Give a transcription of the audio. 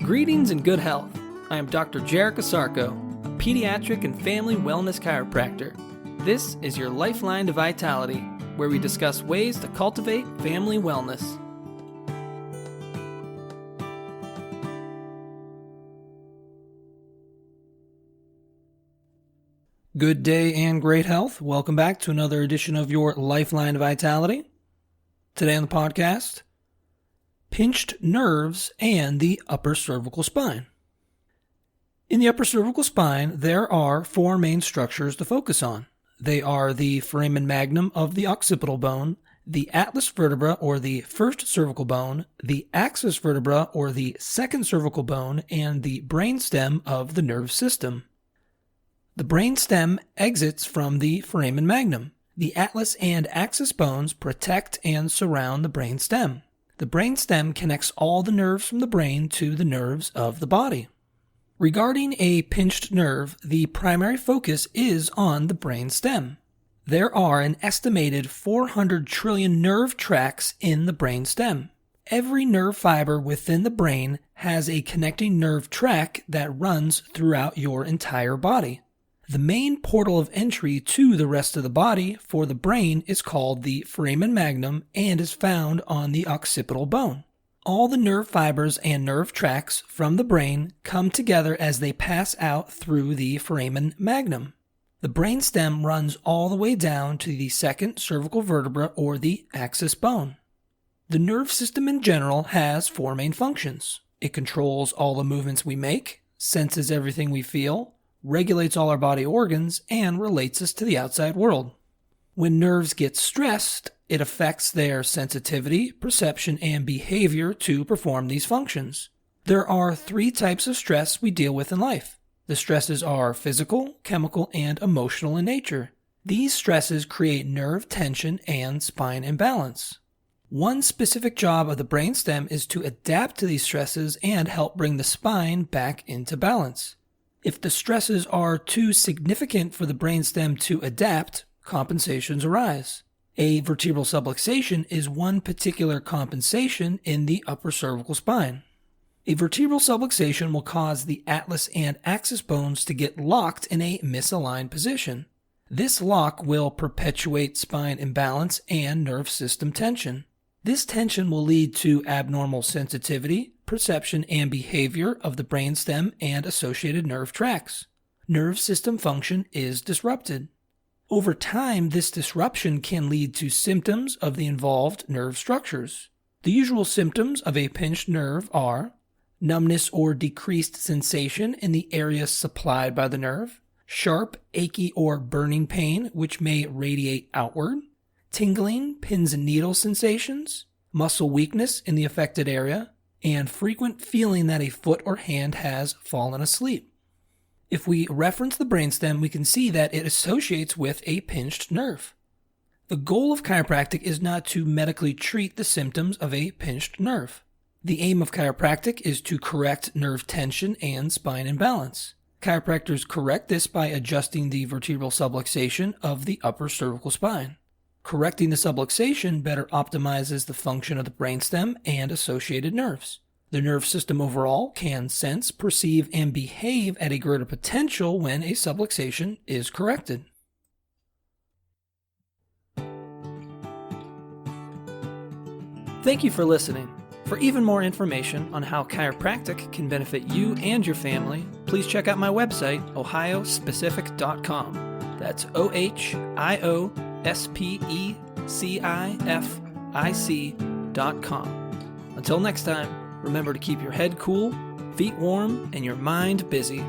Greetings and good health. I am Dr. Jarek Asarko, a pediatric and family wellness chiropractor. This is your Lifeline to Vitality, where we discuss ways to cultivate family wellness. Good day and great health. Welcome back to another edition of your Lifeline to Vitality. Today on the podcast, pinched nerves and the upper cervical spine. In the upper cervical spine, there are four main structures to focus on. They are the foramen magnum of the occipital bone, the atlas vertebra or the first cervical bone, the axis vertebra or the second cervical bone, and the brainstem of the nerve system. The brainstem exits from the foramen magnum. The atlas and axis bones protect and surround the brainstem. The brainstem connects all the nerves from the brain to the nerves of the body. Regarding a pinched nerve, the primary focus is on the brainstem. There are an estimated 400 trillion nerve tracts in the brainstem. Every nerve fiber within the brain has a connecting nerve tract that runs throughout your entire body. The main portal of entry to the rest of the body for the brain is called the foramen magnum and is found on the occipital bone. All the nerve fibers and nerve tracts from the brain come together as they pass out through the foramen magnum. The brainstem runs all the way down to the second cervical vertebra or the axis bone. The nerve system in general has four main functions. It controls all the movements we make, senses everything we feel, regulates all our body organs, and relates us to the outside world. When nerves get stressed, it affects their sensitivity, perception, and behavior to perform these functions. There are three types of stress we deal with in life. The stresses are physical, chemical, and emotional in nature. These stresses create nerve tension and spine imbalance. One specific job of the brainstem is to adapt to these stresses and help bring the spine back into balance. If the stresses are too significant for the brainstem to adapt, compensations arise. A vertebral subluxation is one particular compensation in the upper cervical spine. A vertebral subluxation will cause the atlas and axis bones to get locked in a misaligned position. This lock will perpetuate spine imbalance and nerve system tension. This tension will lead to abnormal sensitivity, perception, and behavior of the brainstem and associated nerve tracts. Nerve system function is disrupted. Over time, this disruption can lead to symptoms of the involved nerve structures. The usual symptoms of a pinched nerve are numbness or decreased sensation in the area supplied by the nerve, sharp, achy, or burning pain which may radiate outward, tingling, pins and needle sensations, muscle weakness in the affected area, and frequent feeling that a foot or hand has fallen asleep. If we reference the brainstem, we can see that it associates with a pinched nerve. The goal of chiropractic is not to medically treat the symptoms of a pinched nerve. The aim of chiropractic is to correct nerve tension and spine imbalance. Chiropractors correct this by adjusting the vertebral subluxation of the upper cervical spine. Correcting the subluxation better optimizes the function of the brainstem and associated nerves. The nerve system overall can sense, perceive, and behave at a greater potential when a subluxation is corrected. Thank you for listening. For even more information on how chiropractic can benefit you and your family, please check out my website, ohiospecific.com. That's ohiospecific.com. Until next time, remember to keep your head cool, feet warm, and your mind busy.